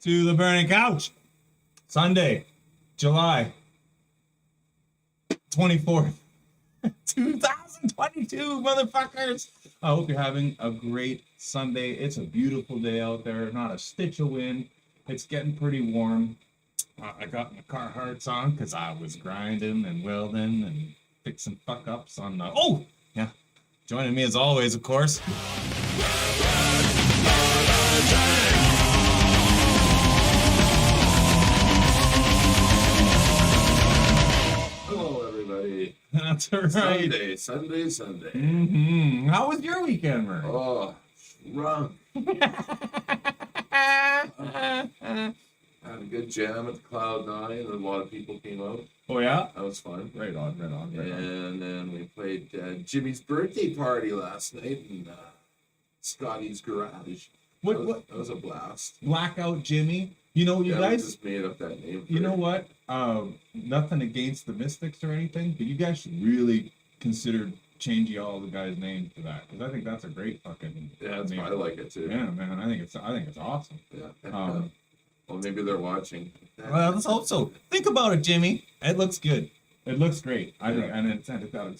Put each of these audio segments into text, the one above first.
to the Burning Couch. Sunday, July 24th, 2022, motherfuckers. I hope you're having a great Sunday. It's a beautiful day out there, not a stitch of wind. It's getting pretty warm. I got my Carhartts on because I was grinding and welding and fixing fuck-ups on the... Oh! Yeah. Joining me as always, of course. Hello, everybody. That's right. Sunday. Mm-hmm. How was your weekend, Murray? Oh, shrunk. Had a good jam at the Cloud9, and a lot of people came out. Oh, yeah? That was fun. Right on. And then we played Jimmy's birthday party last night in Scotty's garage. What? That was a blast. Blackout Jimmy. You know, you We guys... just made up that name. You know what? Nothing against the Mystics or anything, but you guys should really consider changing all the guys' names to that, because I think that's a great fucking name. I like it too. Yeah, man, I think it's awesome. Yeah. Well, maybe they're watching. Well, let's hope so. Think about it, Jimmy. It looks good. It looks great. I think, and it's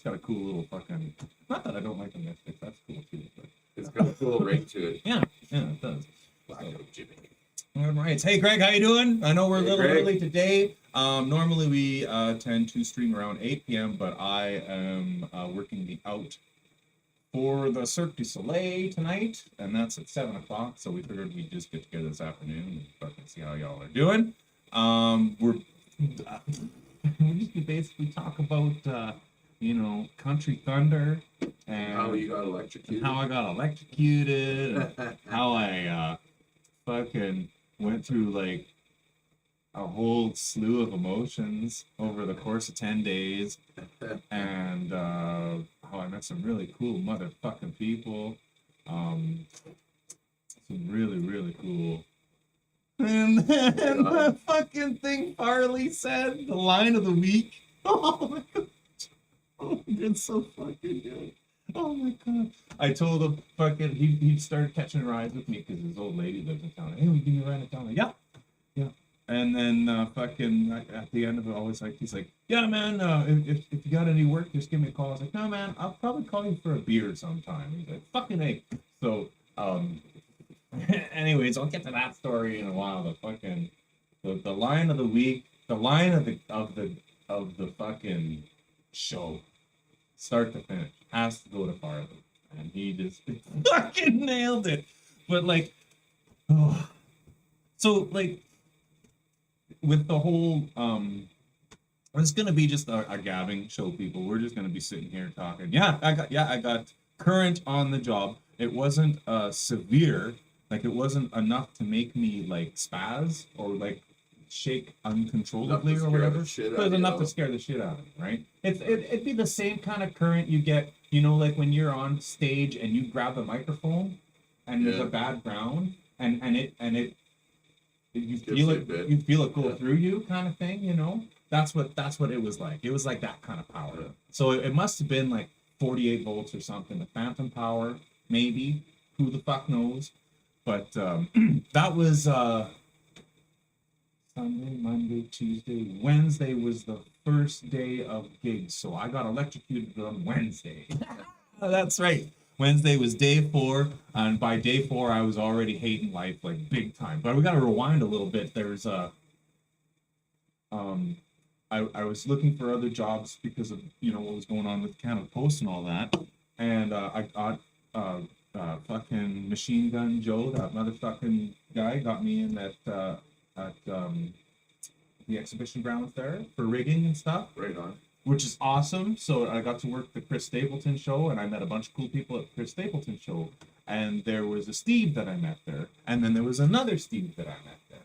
got a cool little fucking. Not that I don't like the Mystics. That's cool too. But it's got a cool ring to it. Yeah, it does. Blackout Jimmy. All right. Hey, Greg, how you doing? I know we're a little early today. Normally we tend to stream around 8 p.m., but I am working the out for the Cirque du Soleil tonight, and that's at 7 o'clock, so we figured we'd just get together this afternoon and fucking see how y'all are doing. We just basically talk about, Country Thunder, and how you got electrocuted. How I got electrocuted, and how I fucking went through like a whole slew of emotions over the course of 10 days, and how I met some really cool motherfucking people, some really, really cool. And then the fucking thing Farley said, the line of the week. Oh my god. Oh, it's so fucking good. Oh my god. I told him fucking he started catching rides with me because his old lady lives in town. Hey, we give me a ride in town. Like, yeah. And then fucking at the end of it, always like he's like, yeah, man, if you got any work, just give me a call. I was like, no, man, I'll probably call you for a beer sometime. He's like, fucking A. So anyways, I'll get to that story in a while. The fucking the line of the week, the line of the fucking show, start to finish, has to go to Farley, and he just fucking nailed it. But like, so like with the whole it's gonna be just a gabbing show, people. We're just gonna be sitting here talking. I got current on the job. It wasn't severe, like it wasn't enough to make me like spaz or like shake uncontrollably or whatever. It was enough to scare the shit out of me, right? It'd be the same kind of current you get, like when you're on stage and you grab the microphone and there's a bad ground and it you feel it go through you, kind of thing, That's what it was like. It was like that kind of power. So it must have been like 48 volts or something, the phantom power, maybe. Who the fuck knows? But that was Sunday, Monday, Tuesday, Wednesday was the first day of gigs. So I got electrocuted on Wednesday. That's right. Wednesday was day 4, and by day 4 I was already hating life like big time. But we got to rewind a little bit. There's I was looking for other jobs because of what was going on with Canada Post and all that, and I got fucking Machine Gun Joe, that motherfucking guy, got me in at the exhibition grounds there for rigging and stuff. Right on. Which is awesome. So I got to work the Chris Stapleton show, and I met a bunch of cool people at the Chris Stapleton show. And there was a Steve that I met there, and then there was another Steve that I met there.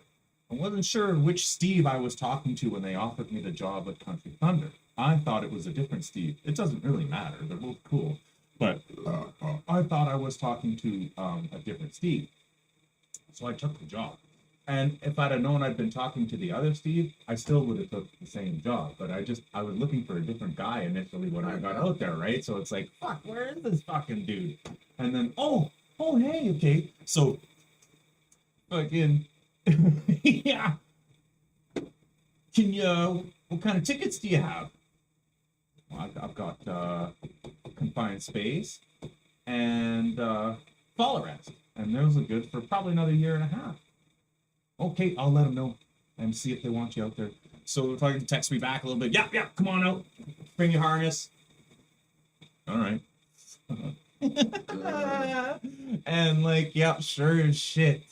I wasn't sure which Steve I was talking to when they offered me the job at Country Thunder. I thought it was a different Steve. It doesn't really matter. They're both cool. But I thought I was talking to a different Steve. So I took the job. And if I'd have known I'd been talking to the other Steve, I still would have took the same job. But I was looking for a different guy initially when I got out there, right? So it's like, fuck, where is this fucking dude? And then, oh, hey, okay. So, fucking, Yeah. Can you? What kind of tickets do you have? Well, I've got confined space and fall arrest, and those are good for probably another year and a half. Okay, I'll let them know and see if they want you out there. So if I can text me back a little bit, yeah, come on out, bring your harness. All right. And like, yeah, sure as shit.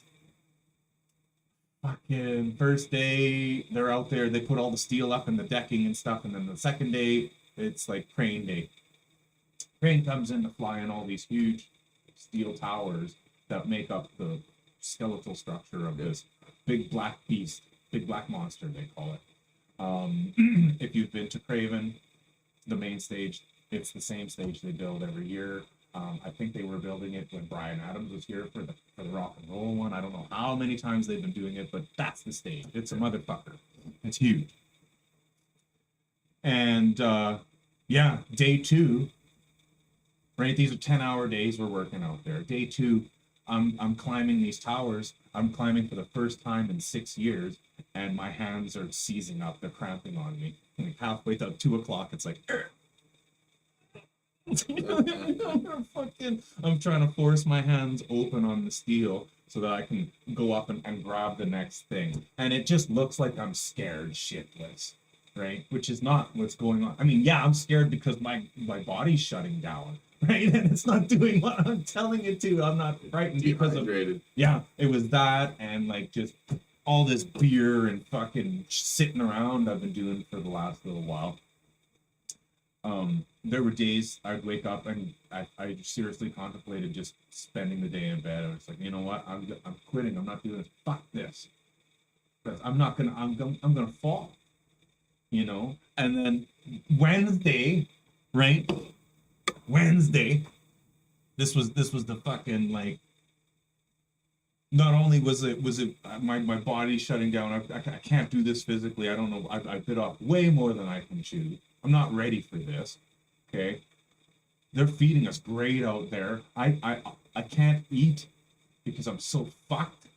Fucking first day, they're out there, they put all the steel up and the decking and stuff, and then the second day, it's like crane day. Crane comes in to fly in all these huge steel towers that make up the skeletal structure of this big black beast, big black monster, they call it. If you've been to Craven, the main stage, it's the same stage they build every year. I think they were building it when Bryan Adams was here for the rock and roll one. I don't know how many times they've been doing it, but that's the stage. It's a motherfucker. It's huge. And yeah, day 2, right? These are 10-hour days we're working out there. Day 2, I'm climbing these towers. I'm climbing for the first time in 6 years, and my hands are seizing up. They're cramping on me. Like halfway to 2 o'clock, it's like, I'm trying to force my hands open on the steel so that I can go up and grab the next thing. And it just looks like I'm scared shitless, right? Which is not what's going on. I mean, yeah, I'm scared because my body's shutting down, right? And it's not doing what I'm telling it to. I'm not frightened because of, yeah, it was that and like just all this beer and fucking sitting around I've been doing for the last little while. There were days I'd wake up and I seriously contemplated just spending the day in bed. I was like, you know what? I'm quitting. I'm not doing this. Fuck this. Because I'm gonna fall. You know? And then Wednesday, right? Wednesday, this was the fucking like. Not only was it my body shutting down. I can't do this physically. I don't know. I bit off way more than I can chew. I'm not ready for this. Okay, they're feeding us great out there. I can't eat because I'm so fucked.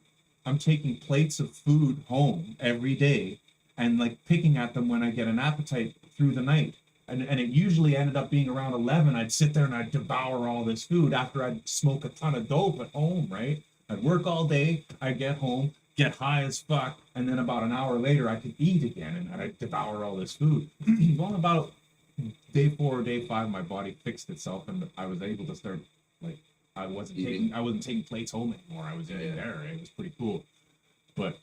I'm taking plates of food home every day and like picking at them when I get an appetite through the night. And it usually ended up being around 11. I'd sit there and I'd devour all this food after I'd smoke a ton of dope at home, right? I'd work all day, I'd get home, get high as fuck, and then about an hour later I could eat again and I'd devour all this food. Well, about day 4 or day 5, my body fixed itself and I was able to start like I wasn't taking plates home anymore. I was in there. It was pretty cool. But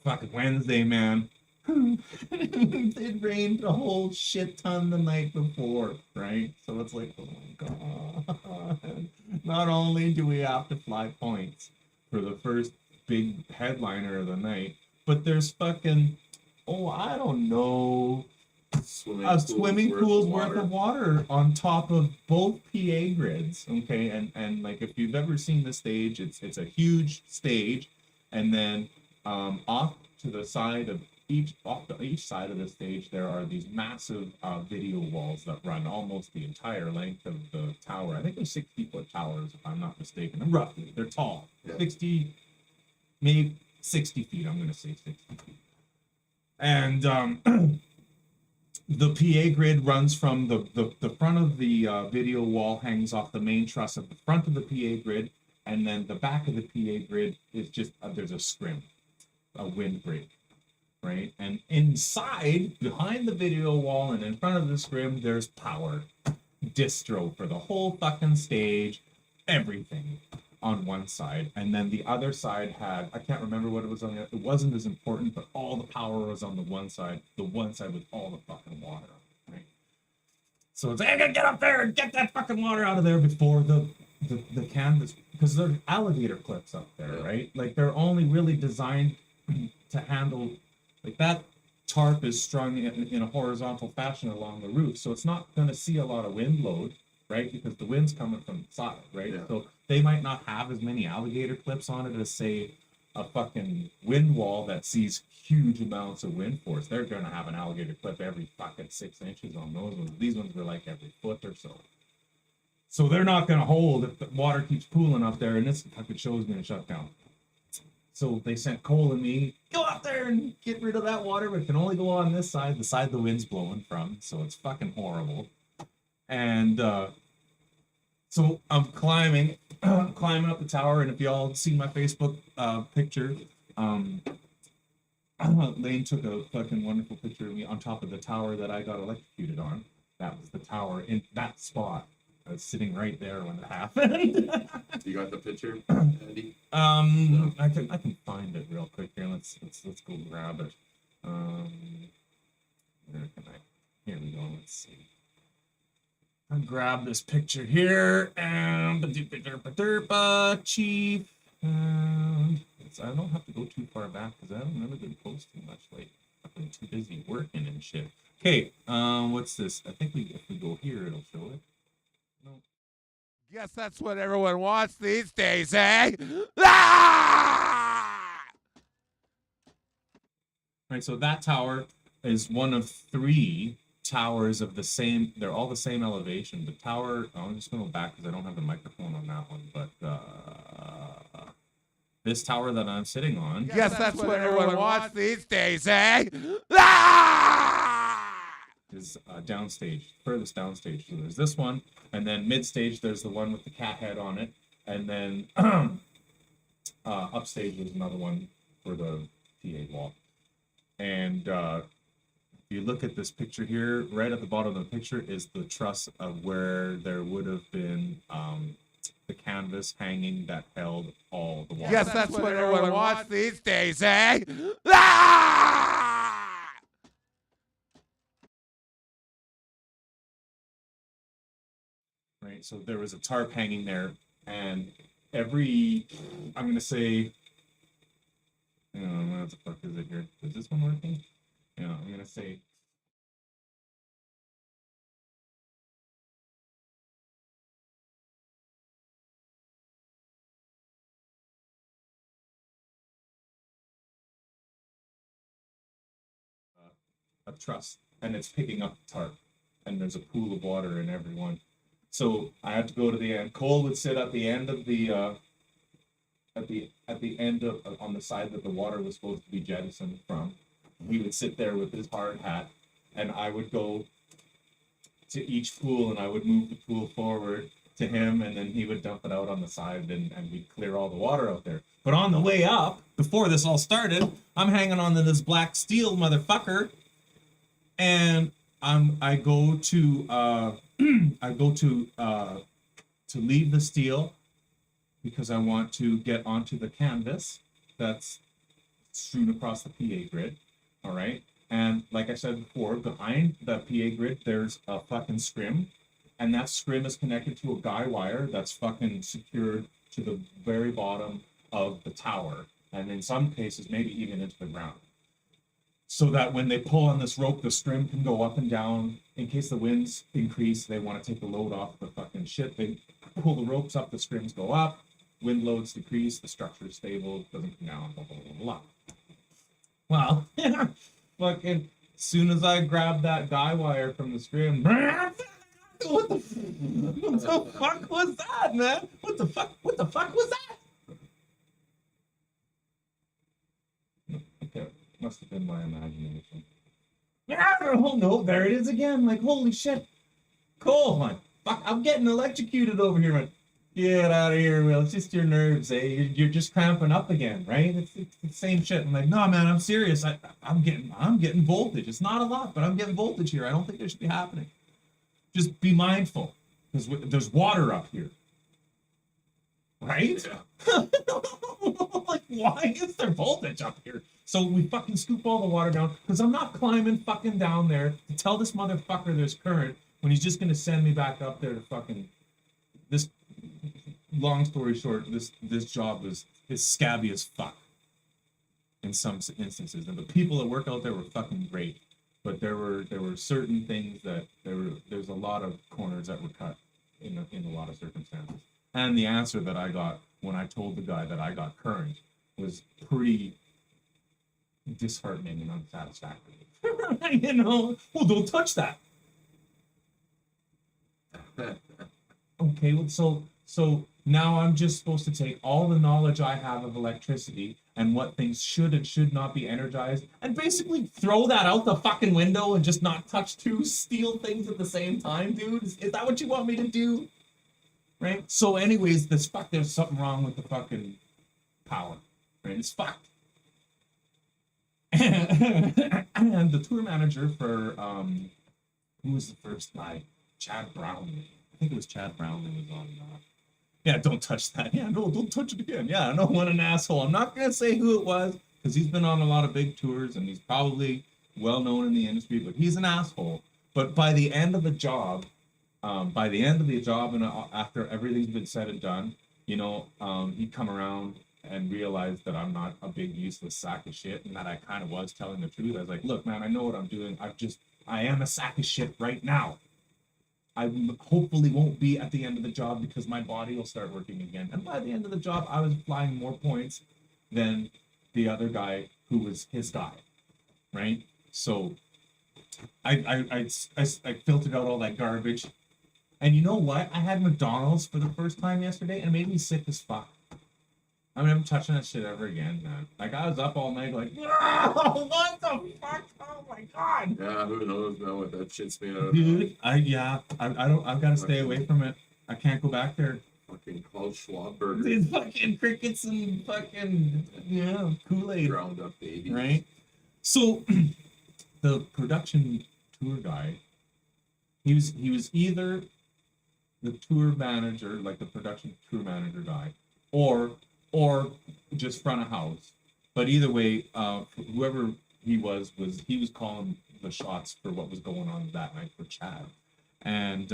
fucking Wednesday, man. It rained a whole shit ton the night before, right? So it's like, oh my god. Not only do we have to fly points for the first big headliner of the night, but there's fucking, I don't know, a swimming pool's worth of water on top of both PA grids. Okay, and like if you've ever seen the stage, it's a huge stage, and then off to the side of each side of the stage there are these massive video walls that run almost the entire length of the tower. I think they're 60-foot towers if I'm not mistaken. Roughly, they're tall, 60, maybe 60 feet. I'm gonna say 60 feet. And the PA grid runs from the front of the video wall, hangs off the main truss of the front of the PA grid, and then the back of the PA grid is just there's a scrim, a windbreak, right? And inside, behind the video wall and in front of the scrim, there's power, distro for the whole fucking stage, everything on one side, and then the other side had, I can't remember what it was on the other, it wasn't as important, but all the power was on the one side with all the fucking water on it, right? So it's, I gotta get up there and get that fucking water out of there before the canvas, because there are alligator clips up there, right? Like they're only really designed to handle, like that tarp is strung in a horizontal fashion along the roof, so it's not going to see a lot of wind load, right? Because the wind's coming from the side, right? Yeah. So they might not have as many alligator clips on it as, say, a fucking wind wall that sees huge amounts of wind force. They're going to have an alligator clip every fucking 6 inches on those ones. These ones are like every foot or so. So they're not going to hold if the water keeps pooling up there, and this fucking show is going to shut down. So they sent Cole and me, go out there and get rid of that water, but it can only go on this side, the side the wind's blowing from. So it's fucking horrible. And so I'm climbing up the tower. And if y'all see my Facebook picture, Lane took a fucking wonderful picture of me on top of the tower that I got electrocuted on. That was the tower in that spot. I was sitting right there when it happened. You got the picture, Andy? No. I can find it real quick here. Let's go grab it. Where can I? Here we go. Let's see. I'll grab this picture here and chief. And I don't have to go too far back because I haven't really been posting much lately. I've been too busy working and shit. Okay, what's this? I think if we go here, it'll show it. No. Guess that's what everyone wants these days, eh? Ah! Right, so that tower is one of 3 towers of the same. They're all the same elevation. The tower. I'm just going to go back because I don't have the microphone on that one. But this tower that I'm sitting on. Guess that's what everyone wants these days, eh? Ah! Is downstage, furthest downstage. So there's this one, and then mid stage there's the one with the cat head on it, and then upstage there's another one for the PA wall. And if you look at this picture here, right at the bottom of the picture is the truss of where there would have been the canvas hanging that held all the water. Guess that's what everyone wants these days, eh? Ah! Right, so there was a tarp hanging there, and every, I'm going to say, what the fuck is it here? Is this one working? Yeah, I'm going to say, a truss, and it's picking up the tarp, and there's a pool of water in every one. So I had to go to the end. Cole would sit at the end of the at the end of on the side that the water was supposed to be jettisoned from. He would sit there with his hard hat, and I would go to each pool, and I would move the pool forward to him, and then he would dump it out on the side, and we'd clear all the water out there. But on the way up, before this all started, I'm hanging on to this black steel motherfucker, and I go to leave the steel because I want to get onto the canvas that's strewn across the PA grid. All right. And like I said before, behind the PA grid, there's a fucking scrim. And that scrim is connected to a guy wire that's fucking secured to the very bottom of the tower. And in some cases, maybe even into the ground. So that when they pull on this rope, the scrim can go up and down. In case the winds increase, they want to take the load off the fucking ship. They pull the ropes up, the scrims go up. Wind loads decrease, the structure is stable, doesn't come down, blah, blah, blah, blah. Well, fucking, as soon as I grabbed that guy wire from the scrim, what the fuck was that, man? What the fuck was that? Okay, must have been my imagination. Oh no, there it is again. Like, holy shit. Cole, man. Fuck, I'm getting electrocuted over here, man. Get out of here, Will. It's just your nerves, eh? You're just cramping up again, right? It's the same shit. I'm like, no, man, I'm serious. I'm getting voltage. It's not a lot, but I'm getting voltage here. I don't think it should be happening. Just be mindful, because there's water up here, right? Yeah. Like, why is there voltage up here? So we fucking scoop all the water down, because I'm not climbing fucking down there to tell this motherfucker there's current when he's just gonna send me back up there to fucking this. Long story short, this job is scabby as fuck in some instances, and the people that work out there were fucking great, but there were certain things that there's a lot of corners that were cut in a lot of circumstances. And the answer that I got when I told the guy that I got current was pretty disheartening and unsatisfactory. You know, well, don't touch that. Okay, well, so now I'm just supposed to take all the knowledge I have of electricity and what things should and should not be energized, and basically throw that out the fucking window and just not touch two steel things at the same time, dude? Is that what you want me to do? Right? So anyways, there's something wrong with the fucking power. Right? It's fucked. And the tour manager for who was the first guy? Chad Brownlee. I think it was Chad Brownlee was on. Yeah, don't touch that. Yeah, no, don't touch it again. Yeah, no, what an asshole. I'm not gonna say who it was because he's been on a lot of big tours and he's probably well known in the industry, but he's an asshole. But by the end of the job, and after everything's been said and done, he'd come around and realize that I'm not a big useless sack of shit and that I kind of was telling the truth. I was like, look, man, I know what I'm doing. I am a sack of shit right now. I hopefully won't be at the end of the job because my body will start working again. And by the end of the job, I was flying more points than the other guy who was his guy, right? So I filtered out all that garbage. And you know what? I had McDonald's for the first time yesterday and it made me sick as fuck. I'm never touching that shit ever again, man. Like, I was up all night like, what the fuck? Oh my god. Yeah, who knows, man, what that shit's made out of. Dude, I've got to stay away from it. I can't go back there. Fucking Klaus Schwab burger. These fucking crickets and fucking, Kool-Aid. Ground up baby. Right? So, the production tour guy, he was either the tour manager, like the production tour manager guy, or just front of house. But either way, whoever he was calling the shots for what was going on that night for Chad. And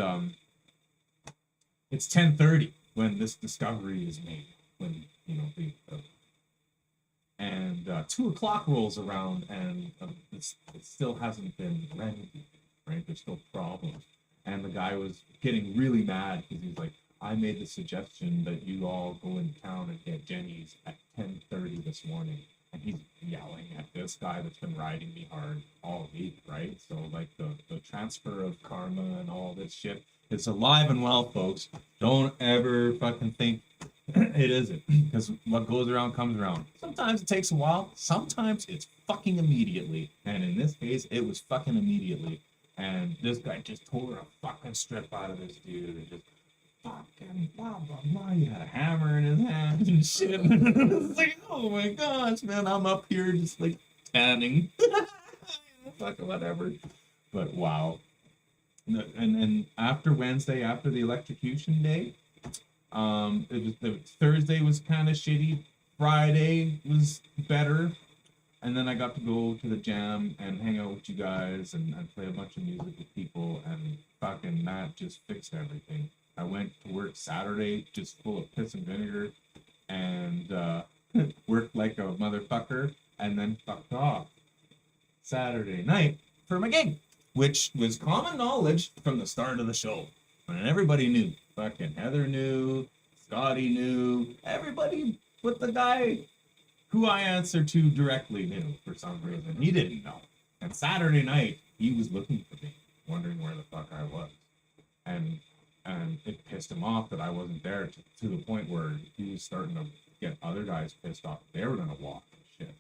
it's 10:30 when this discovery is made. When and 2:00 rolls around and it still hasn't been remedied. Right? There's still problems. And the guy was getting really mad because he's like, I made the suggestion that you all go in town and get Jenny's at 10:30 this morning. And he's yelling at this guy that's been riding me hard all week, right? So, like, the transfer of karma and all this shit, it's alive and well, folks. Don't ever fucking think it isn't. Because what goes around comes around. Sometimes it takes a while. Sometimes it's fucking immediately. And in this case, it was fucking immediately. And this guy just tore a fucking strip out of this dude and just fucking blah blah blah. He had a hammer in his hand and shit. It's like, oh my gosh, man, I'm up here just like tanning. Fucking whatever. But wow. And after Wednesday, after the electrocution day, the Thursday was kind of shitty. Friday was better. And then I got to go to the jam and hang out with you guys and play a bunch of music with people, and fucking that just fixed everything. I went to work Saturday just full of piss and vinegar and worked like a motherfucker and then fucked off Saturday night for my gig, which was common knowledge from the start of the show. And everybody knew. Fucking Heather knew, Scotty knew, everybody but the guy who I answered to directly knew for some reason. He didn't know. And Saturday night, he was looking for me, wondering where the fuck I was. And it pissed him off that I wasn't there to the point where he was starting to get other guys pissed off. They were going to walk and shit.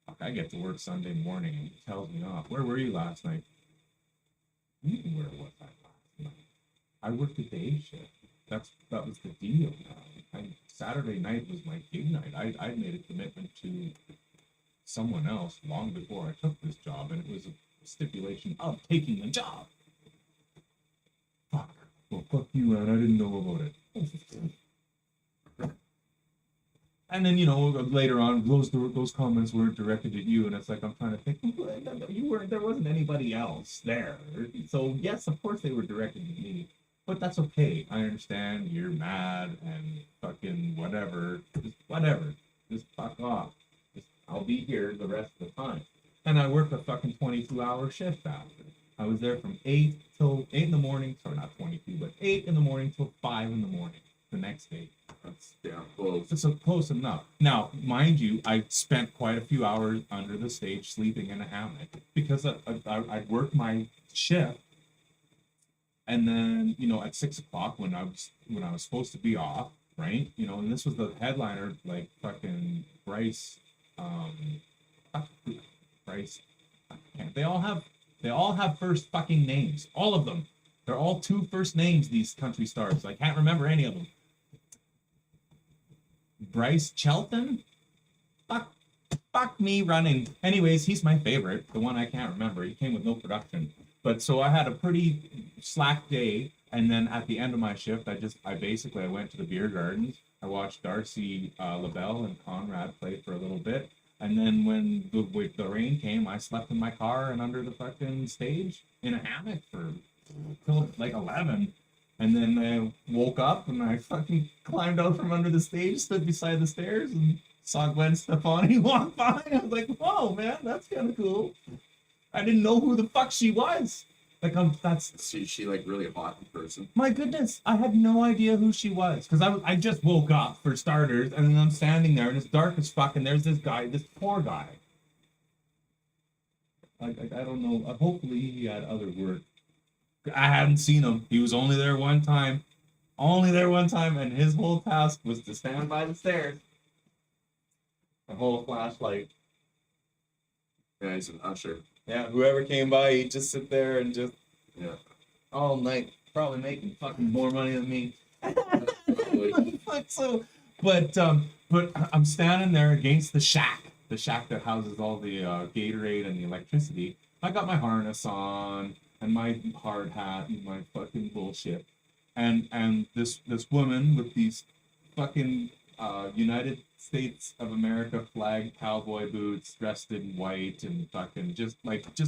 Fuck, I get to work Sunday morning and he tells me off. Where were you last night? You knew where was I last night? I worked a day shift. That was the deal now. Saturday night was my gig night. I made a commitment to someone else long before I took this job, and it was a stipulation of taking the job. Fuck. Well, fuck you, man. I didn't know about it. And then, later on, those comments weren't directed at you, and it's like, I'm trying to think, there wasn't anybody else there. So, yes, of course they were directed at me. But that's okay. I understand you're mad and fucking whatever. Whatever. Just fuck off. I'll be here the rest of the time. And I worked a fucking 22-hour shift after. I was there from 8 in the morning. Sorry, not 22, but 8 in the morning till 5 in the morning the next day. That's damn close. It's close enough. Now, mind you, I spent quite a few hours under the stage sleeping in a hammock because I'd worked my shift. And then, at 6 o'clock when I was supposed to be off, right? You know, and this was the headliner, like fucking Bryce, fuck, Bryce. They all have first fucking names, all of them. They're all two first names. These country stars. I can't remember any of them. Bryce Chelton. Fuck me running. Anyways, he's my favorite. The one I can't remember. He came with no production. But so I had a pretty slack day, and then at the end of my shift, I basically went to the beer gardens. I watched Darcy LaBelle and Conrad play for a little bit, and then when the rain came, I slept in my car and under the fucking stage in a hammock for till like 11. And then I woke up and I fucking climbed out from under the stage, stood beside the stairs, and saw Gwen Stefani walk by. I was like, "Whoa, man, that's kind of cool." I didn't know who the fuck she was. Like, that's So she like really hot in person. my goodness. I had no idea who she was because I just woke up for starters, and then I'm standing there and it's dark as fuck, and there's this guy, this poor guy. I don't know. Hopefully he had other work. I hadn't seen him. He was only there one time. And his whole task was to stand by the stairs and hold a flashlight. Yeah, he's an usher. Yeah, whoever came by, he'd just sit there and just Yeah. all night, probably making fucking more money than me. Fuck so, but I'm standing there against the shack that houses all the Gatorade and the electricity. I got my harness on and my hard hat and my fucking bullshit, and this woman with these fucking United States of America flag cowboy boots, dressed in white and fucking just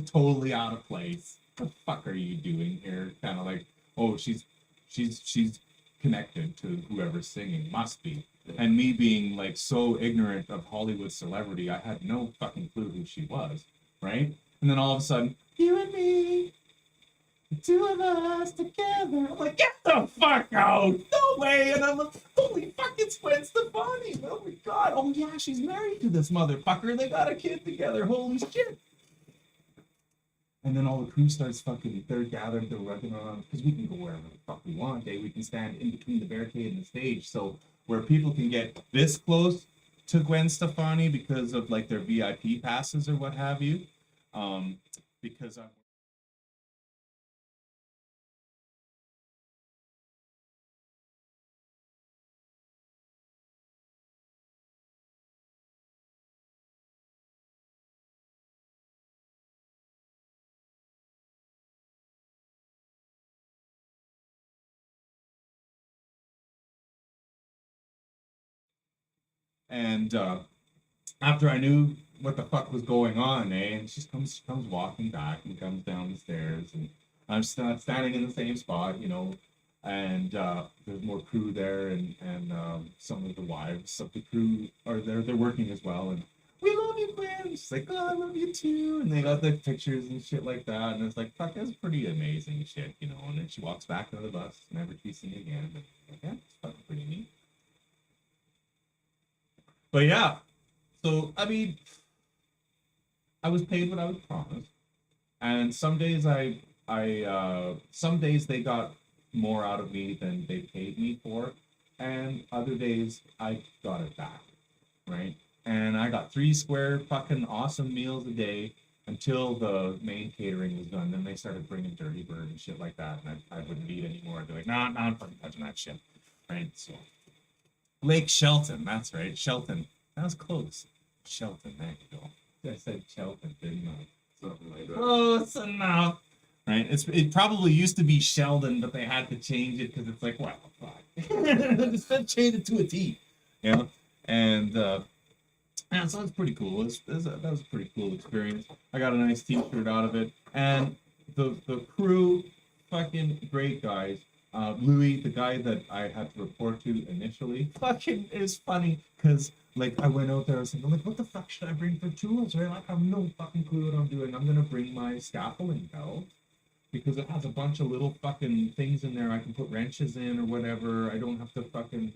totally out of place. What the fuck are you doing here? Kind of like, oh, she's connected to whoever's singing, must be. And me being like so ignorant of Hollywood celebrity, I had no fucking clue who she was, right? And then all of a sudden, you and me, the two of us together. I'm like, get the fuck out! No way! And I'm like, holy fuck, it's Gwen Stefani! Oh my god! Oh yeah, she's married to this motherfucker. They got a kid together. Holy shit! And then all the crew starts fucking. They're gathered. They're working around because we can go wherever the fuck we want. We can stand in between the barricade and the stage, so where people can get this close to Gwen Stefani because of like their VIP passes or what have you. Because I'm. And after I knew what the fuck was going on, and she comes walking back and comes down the stairs, and I'm standing in the same spot, you know, and there's more crew there, and some of the wives of the crew are there. They're working as well, and we love you, Gwen. She's like, oh, I love you too, and they got the pictures and shit like that, and it's like, fuck, that's pretty amazing shit, you know. And then she walks back to the bus, never to be seen again. But like, yeah, it's fucking pretty neat. But yeah, so I mean, I was paid what I was promised, and some days some days they got more out of me than they paid me for, and other days I got it back, right? And I got 3 square fucking awesome meals a day until the main catering was done. Then they started bringing Dirty Bird and shit like that, and I wouldn't eat anymore. I'd be like, nah, I'm fucking touching that shit, right? So. Lake Shelton, that's right, Shelton. That was close. Shelton, there you go. I said Shelton, didn't I? Something like that. Close enough. Right? It probably used to be Sheldon, but they had to change it because it's like, well, fuck. Just change it to a T. You know? And yeah, so that's pretty cool. That was a pretty cool experience. I got a nice t-shirt out of it. And the crew, fucking great guys. Louis, the guy that I had to report to initially, fucking is funny because like I went out there, I was thinking, like, what the fuck should I bring for tools? Right? Like, I have no fucking clue what I'm doing. I'm gonna bring my scaffolding belt because it has a bunch of little fucking things in there I can put wrenches in or whatever. I don't have to fucking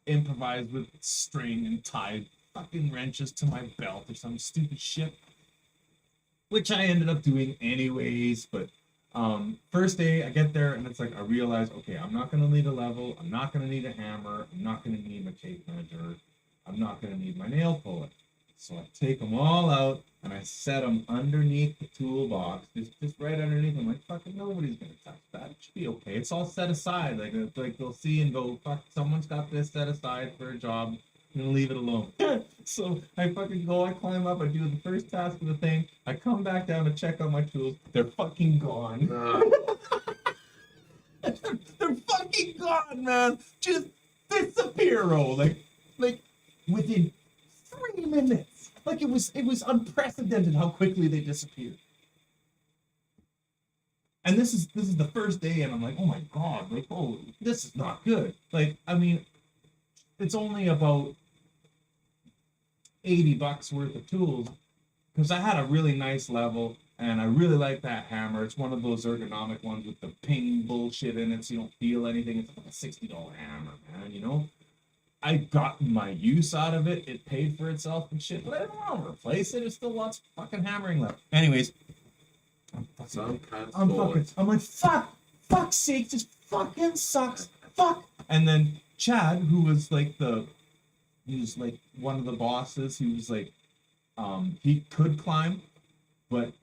improvise with string and tie fucking wrenches to my belt or some stupid shit. Which I ended up doing anyways, but First day I get there and it's like I realize, okay, I'm not gonna need a level, I'm not gonna need a hammer, I'm not gonna need my tape measure, I'm not gonna need my nail puller. So I take them all out and I set them underneath the toolbox, just right underneath. I'm like, fucking nobody's gonna touch that. It should be okay. It's all set aside. Like they'll see and go, fuck, someone's got this set aside for a job. I'm gonna leave it alone. So I fucking go, I climb up, I do the first task of the thing, I come back down to check on my tools, they're fucking gone. They're fucking gone, man. Just disappear, like within 3 minutes. Like it was unprecedented how quickly they disappeared. And this is the first day, and I'm like, oh my god, like, oh, this is not good. Like, I mean, it's only about $80 worth of tools because I had a really nice level and I really like that hammer. It's one of those ergonomic ones with the ping bullshit in it so you don't feel anything. It's like a $60 hammer, man, you know? I got my use out of it. It paid for itself and shit, but I don't want to replace it. There's still lots of fucking hammering left. Anyways, I'm like, fuck's sake, this fucking sucks. Fuck. And then Chad, who was like he was like one of the bosses, he was like, he could climb, but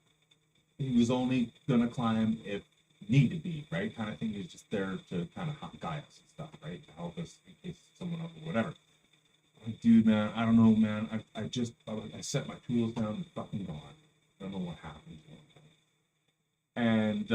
he was only gonna climb if need to be, right? Kind of thing. He was just there to kind of guide us and stuff, right? To help us in case someone else or whatever. I'm like, dude, man, I don't know, man. I set my tools down and fucking gone. I don't know what happened to him. And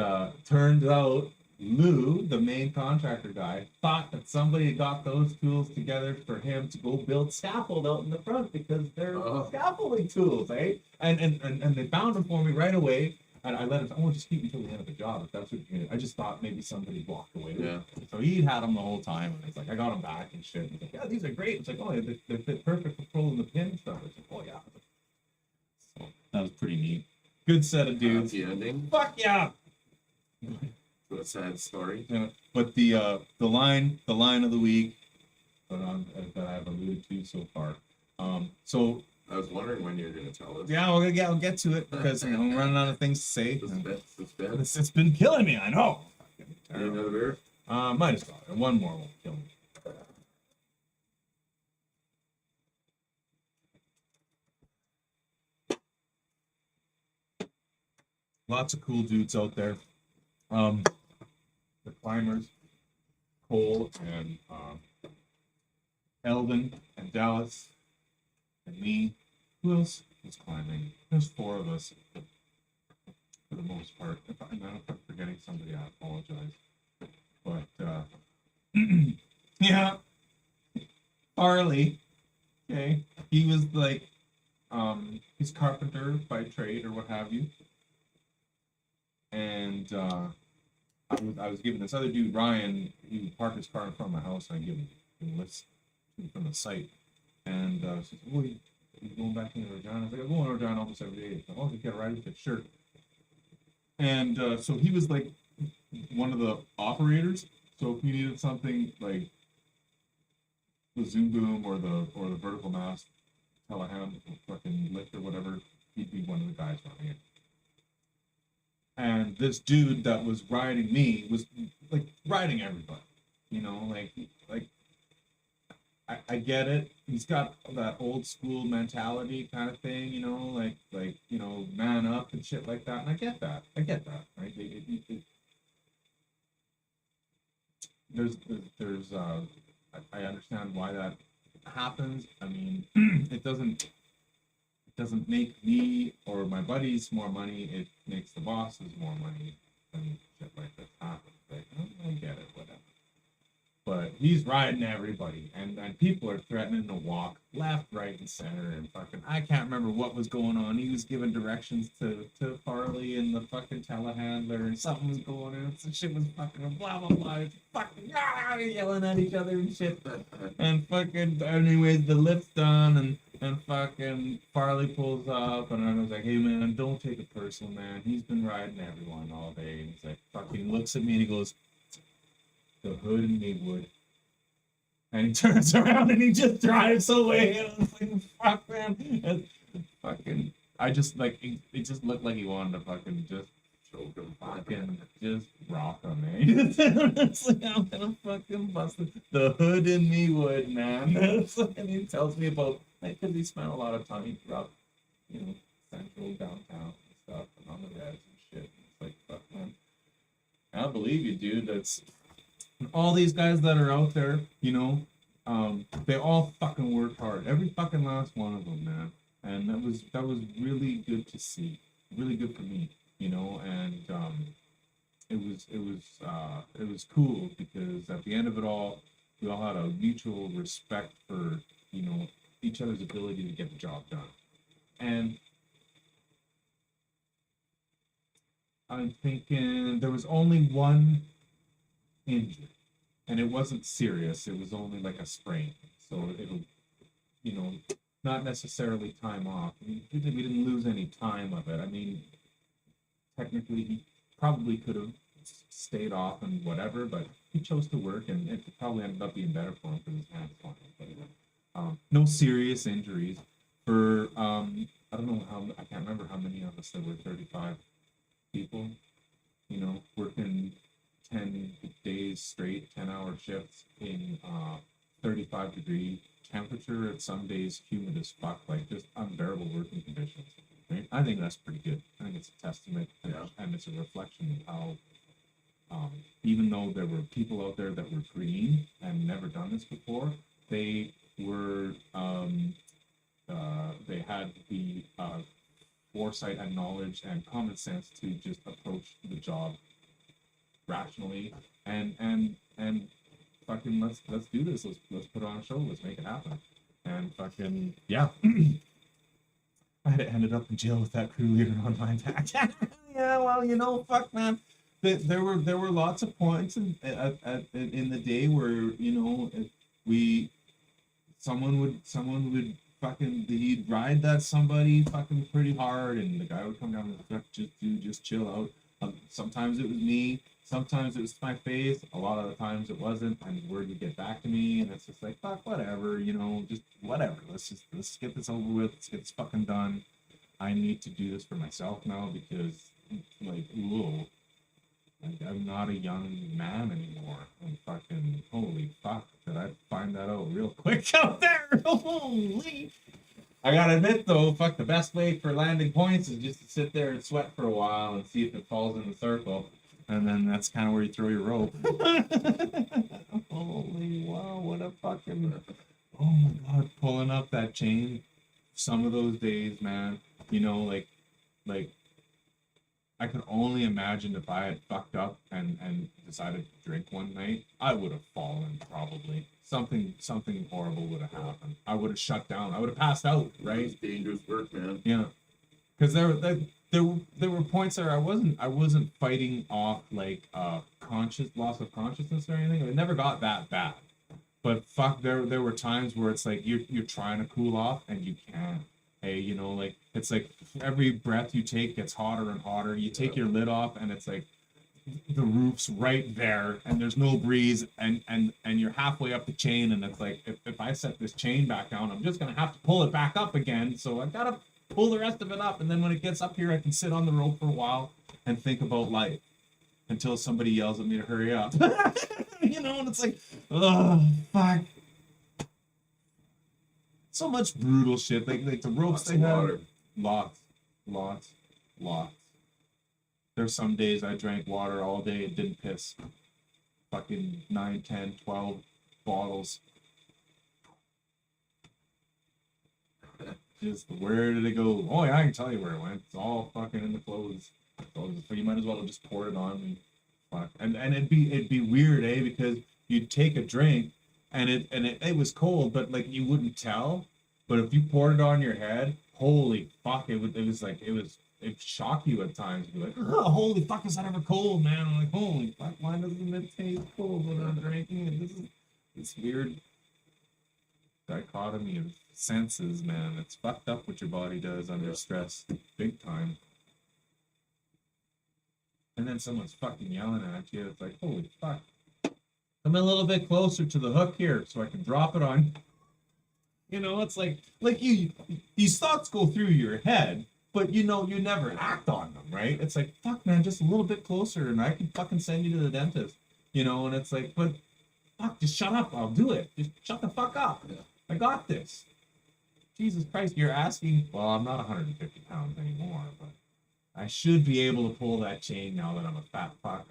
turned out Lou, the main contractor guy, thought that somebody got those tools together for him to go build scaffold out in the front because they're scaffolding tools, eh? And they found them for me right away. And I let him, I want to just keep until the end of the job if that's what you're gonna. I just thought maybe somebody walked away with it. So he'd had them the whole time, and it's like I got them back and shit. And he's like, yeah, these are great. It's like, oh, they fit perfect for pulling the pin and stuff. It's like, oh yeah. So that was pretty neat. Good set of dudes. Happy ending. Fuck yeah. To a sad story. Yeah, but the line of the week that I've alluded to so far. So I was wondering when you were going to tell us. yeah, I'll get to it because I'm running out of things to say. Suspense. It's been killing me. I know. Need another beer? Might as well. One more won't kill me. Lots of cool dudes out there. The climbers, Cole and Eldon and Dallas and me. Who else was climbing? There's 4 of us for the most part. If I'm forgetting somebody, I apologize. But yeah, Farley. Okay, he was like he's carpenter by trade or what have you. And I was giving this other dude, Ryan, he would park his car in front of my house, and I give him lifts from the site. And she said, well, you going back into Regina? I was like, I go in Regina almost every day. So, oh, you get a ride with it? Sure. And so he was like one of the operators. So if we needed something like the Zoom Boom or the vertical mast, telehand, fucking lift or whatever, he'd be one of the guys running it. And this dude that was riding me was like riding everybody, you know, like I get it. He's got that old school mentality kind of thing, you know, like you know, man up and shit like that. And I get that, right? There's I understand why that happens. I mean, it doesn't make me or my buddies more money. It makes the bosses more money when shit like this happens. Like, I get it, whatever. But he's riding everybody, and people are threatening to walk left, right, and center, and fucking, I can't remember what was going on. He was giving directions to Farley and the fucking telehandler, and something was going on. Some shit was fucking blah, blah, blah. It's fucking yelling at each other and shit. And fucking, anyways, the lift's done, and fucking Farley pulls up, and I was like, hey, man, don't take it personal, man. He's been riding everyone all day. And he's like, fucking looks at me, and he goes, the hood and Maywood. And he turns around and he just drives away. And I was like, fuck, man. And fucking, I just, like, it just looked like he wanted to fucking just choke him. Fucking just rock him, man. It's like, I'm gonna fucking bust the hood in me would, man. And he tells me about, like, because he spent a lot of time throughout, central downtown and stuff, and on the reds and shit. And it's like, fuck, man. I believe you, dude. That's all these guys that are out there, they all fucking work hard. Every fucking last one of them, man. And that was really good to see. Really good for me, and it was cool because at the end of it all, we all had a mutual respect for, each other's ability to get the job done. And I'm thinking there was only one injury, and it wasn't serious. It was only like a sprain, so it'll, not necessarily time off. We didn't lose any time of it. I mean, technically, he probably could have stayed off and whatever, but he chose to work, and it probably ended up being better for him because his hands fine. But no serious injuries. For I don't know I can't remember how many of us there were. 35 people, working 10 days straight, 10-hour shifts in 35-degree temperature, at some days humid as fuck, like just unbearable working conditions. Right? I think that's pretty good. I think it's a testament, and it's a reflection of how, even though there were people out there that were green and never done this before, they were they had the foresight and knowledge and common sense to just approach the job rationally and fucking let's do this. Let's put on a show. Let's make it happen. And fucking yeah, I had ended up in jail with that crew leader on my back. Yeah, well, fuck, man. There were lots of points in the day where someone would fucking, he'd ride that somebody fucking pretty hard, and the guy would come down and just chill out. Sometimes it was me. Sometimes it was my face. A lot of the times it wasn't, and word would get back to me, and it's just like, fuck, whatever, just whatever. Let's get this over with. Let's get this fucking done. I need to do this for myself now because, like, whoa, like, I'm not a young man anymore. And fucking, holy fuck, did I find that out real quick out there? Holy. I gotta admit though, fuck, the best way for landing points is just to sit there and sweat for a while and see if it falls in the circle. And then that's kind of where you throw your rope. Holy wow, what a fucking, oh my god, pulling up that chain. Some of those days, man, like I could only imagine if I had fucked up and decided to drink one night, I would have fallen probably. Something horrible would have happened. I would have shut down. I would have passed out, right? It's dangerous work, man. Yeah. Because there were points there I wasn't fighting off like loss of consciousness or anything. It never got that bad. But fuck, there were times where it's like you're trying to cool off and you can't. Hey, like it's like every breath you take gets hotter and hotter. You take your lid off and it's like the roof's right there and there's no breeze and you're halfway up the chain, and it's like if I set this chain back down, I'm just gonna have to pull it back up again. So I gotta pull the rest of it up, and then when it gets up here I can sit on the rope for a while and think about life until somebody yells at me to hurry up. And it's like, oh fuck. So much brutal shit. Like the ropes they have. Lots. There's some days I drank water all day and didn't piss. Fucking 9, 10, 12 bottles. Just where did it go? Oh yeah, I can tell you where it went. It's all fucking in the clothes. So you might as well have just poured it on me. Fuck. And it'd be weird, because you'd take a drink and it was cold, but like you wouldn't tell. But if you poured it on your head, holy fuck, it shock you at times. You'd be like, oh, holy fuck, is that ever cold, man? I'm like, holy fuck, why doesn't it taste cold when I'm drinking? And this is this weird dichotomy of senses, man. It's fucked up what your body does under stress, big time. And then someone's fucking yelling at you. It's like, holy fuck. Come a little bit closer to the hook here so I can drop it on. It's like these thoughts go through your head, but you know, you never act on them, right? It's like, fuck, man, just a little bit closer, and I can fucking send you to the dentist, you know. And it's like, but fuck, just shut up, I'll do it. Just shut the fuck up. Yeah. I got this. Jesus Christ, you're asking. Well, I'm not 150 pounds anymore, but I should be able to pull that chain now that I'm a fat fuck.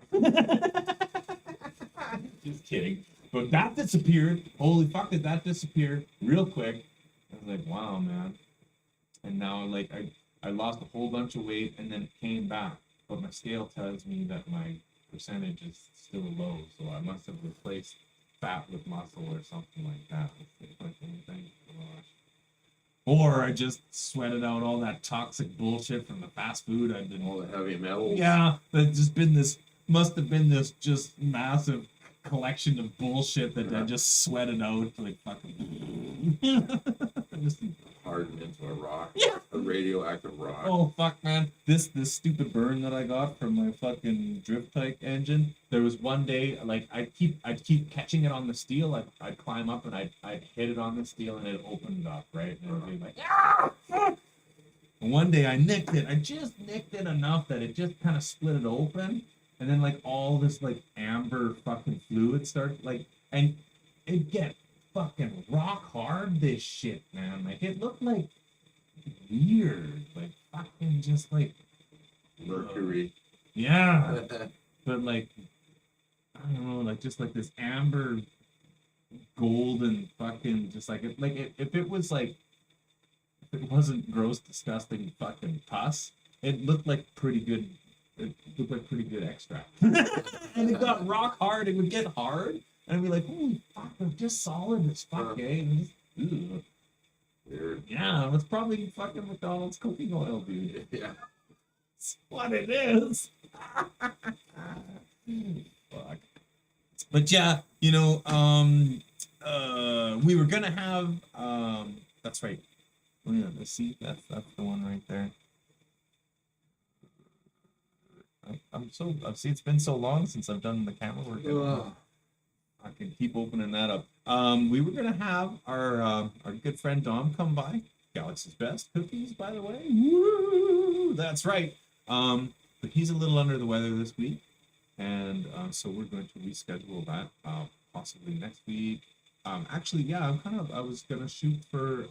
Just kidding. But that disappeared. Holy fuck, did that disappear real quick? I was like, wow, man. And now, like, I lost a whole bunch of weight and then it came back. But my scale tells me that my percentage is still low. So I must have replaced fat with muscle or something like that. It's like, or I just sweated out all that toxic bullshit from the fast food I've been. All the heavy metals. Yeah, there's just been this, must have been this just massive collection of bullshit that I just sweated out like fucking. Just, Hardened into a rock. Yeah. A radioactive rock. oh fuck, man! This stupid burn that I got from my fucking drift bike engine. There was one day, like I'd keep catching it on the steel. I'd climb up and I'd hit it on the steel and it opened up, right? And it would be like, ah! And one day I nicked it. I just nicked it enough that it just kind of split it open, and then like all this like amber fucking fluid started like, and it get fucking rock hard. This shit, man. Like it looked like weird, like fucking just like Mercury. yeah. But like I don't know, like just like this amber golden fucking just like if it was like if it wasn't gross disgusting fucking pus, it looked like pretty good. It looked like pretty good extract. And it got rock hard. It would get hard, and I'd be like, holy fuck, they're just solid as fuck, eh? And just, ugh. Weird. Yeah, it's probably fucking McDonald's cooking oil, dude. Yeah. That's what it is. Fuck. But yeah, you know, we were gonna have, that's right. Oh yeah, see, that's the one right there. See, it's been so long since I've done the camera work. I can keep opening that up. We were gonna have our good friend Dom come by. Galaxy's Best cookies, by the way. Woo! That's right. But he's a little under the weather this week, and so we're going to reschedule that possibly next week. Actually, yeah, I was gonna shoot for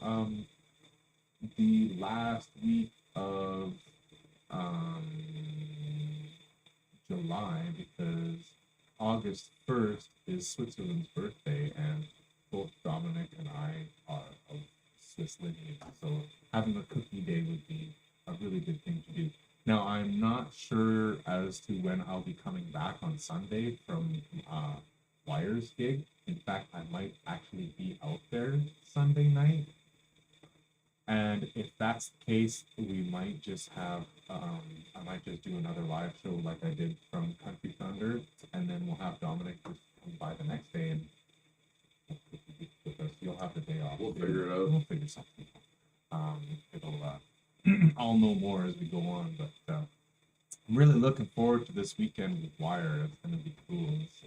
the last week of July, because August 1st is Switzerland's birthday, and both Dominic and I are of Swiss lineage, so having a cookie day would be a really good thing to do. Now, I'm not sure as to when I'll be coming back on Sunday from Wires gig. In fact, I might actually be out there Sunday night. And if that's the case, we might just have, I might just do another live show like I did from Country Thunder, and then we'll have Dominic just come by the next day and with us. You'll have the day off. We'll figure it out. We'll figure something out. It'll, I'll know more as we go on, but I'm really looking forward to this weekend with Wire. It's going to be cool. It's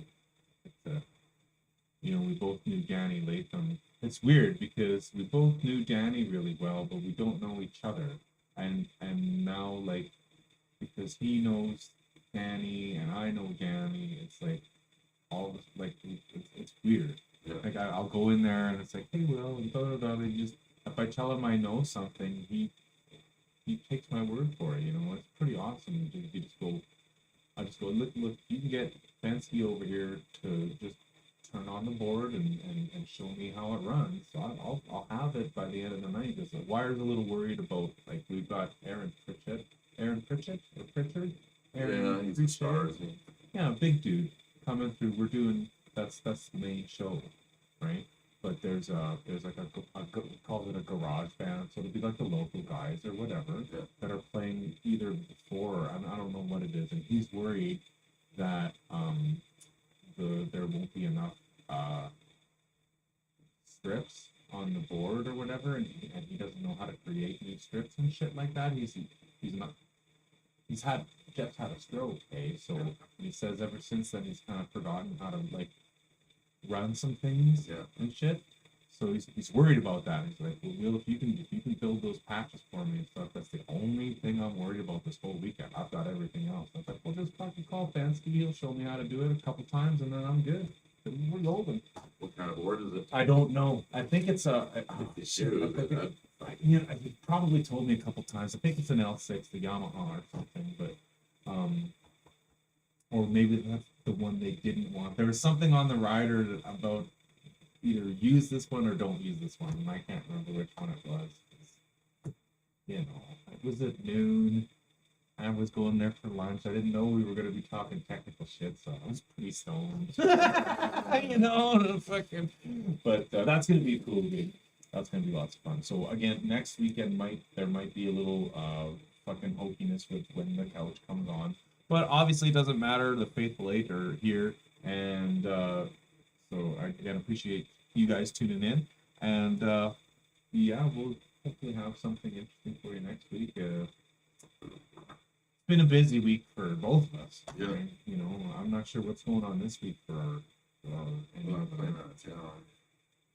you know, we both knew Danny Latham. It's weird because we both knew Danny really well, but we don't know each other. And now, like, because he knows Danny and I know Danny, it's like all this, like, it's weird. Yeah. Like I'll go in there and it's like, hey, Will, and blah, blah, blah. And just, if I tell him I know something, he takes my word for it. You know, it's pretty awesome. You just go, I just go, look, you can get Fensky over here to just turn on the board and show me how it runs. So I'll have it by the end of the night. Because the Wire's a little worried about, like, we've got Aaron Pritchard? Aaron, he's a star, isn't he? Yeah, big dude coming through. We're doing, that's the main show, right? But there's like we call it a garage band, so it'll be like the local guys or whatever that are playing either before, or I don't know what it is, and he's worried that there won't be enough strips on the board or whatever, and he doesn't know how to create new strips and shit like that. Jeff's had a stroke, so he says ever since then he's kind of forgotten how to, like, run some things and shit. so he's worried about that. He's like, well, Will, if you can build those patches for me and stuff, that's the only thing I'm worried about this whole weekend. I've got everything else. I was like, well, just fucking call Fansky. He'll show me how to do it a couple times, and then I'm good. We're golden. What kind of board is it? I don't know. I think it's a. You know, he probably told me a couple times. I think it's an L6, the Yamaha or something, but or maybe that's the one they didn't want. There was something on the rider about either use this one or don't use this one, and I can't remember which one it was. You know, it was at noon. I was going there for lunch. I didn't know we were going to be talking technical shit, so I was pretty stoned. You know, fucking. But that's going to be a cool game. That's going to be lots of fun. So again, next weekend there might be a little fucking hokiness with when the couch comes on. But obviously it doesn't matter. The Faithful Eight are here. And so I again appreciate you guys tuning in. And yeah, we'll hopefully have something interesting for you next week. It's been a busy week for both of us. Yeah. Right? You know, I'm not sure what's going on this week for any I'm of playing them. out of town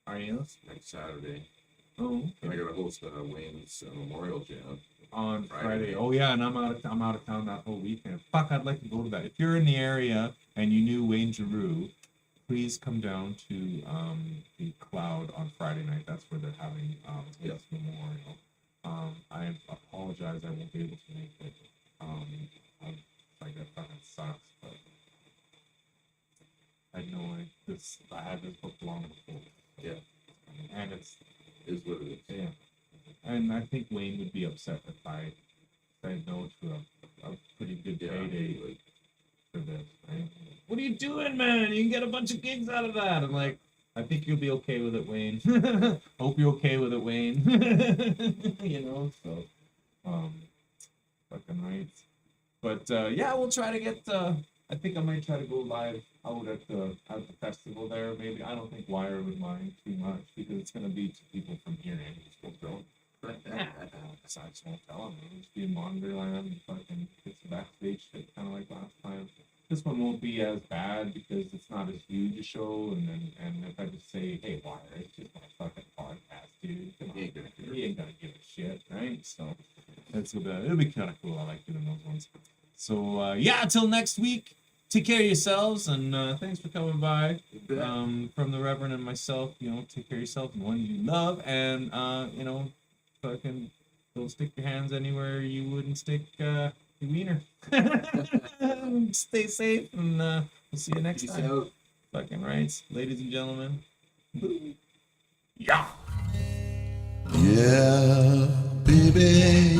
Are you? next Saturday. Oh, And I got to host Wayne's Memorial Jam. on Friday. Friday. Oh yeah, and I'm out of town that whole weekend. Fuck, I'd like to go to that. If you're in the area and you knew Wayne Giroux, please come down to the Cloud on Friday night. That's where they're having his memorial. I apologize, I won't be able to make it. Like that fucking sucks, but I know I had this book long before. Yeah. And it's Is what it is. yeah. And I think Wayne would be upset if I said no to a pretty good Yeah. payday Like, for this, right? What are you doing, man? You can get a bunch of gigs out of that. I'm like, I think you'll be okay with it, Wayne. Hope you're okay with it, Wayne. You know, so fucking right. But yeah, we'll try to get I think I might try to go live out at the festival there. Maybe I don't think Wire would mind too much because it's gonna be to people from here and just go throw. So I just won't tell them. It'll just be in Monderland and fucking get some backstage shit, kind of like last time. This one won't be as bad because it's not as huge a show, and if I just say, hey, Wire, it's just my fucking podcast, dude. Come on, he ain't gonna give a shit, right? So it'll be kind of cool. I like doing those ones. So yeah, until next week, take care of yourselves, and thanks for coming by. From the Reverend and myself, you know, take care of yourself and one you love, and you know, fucking don't stick your hands anywhere you wouldn't stick your wiener. Stay safe, and we'll see you next Peace time. out. Fucking right, ladies and gentlemen. Yeah. Yeah, baby.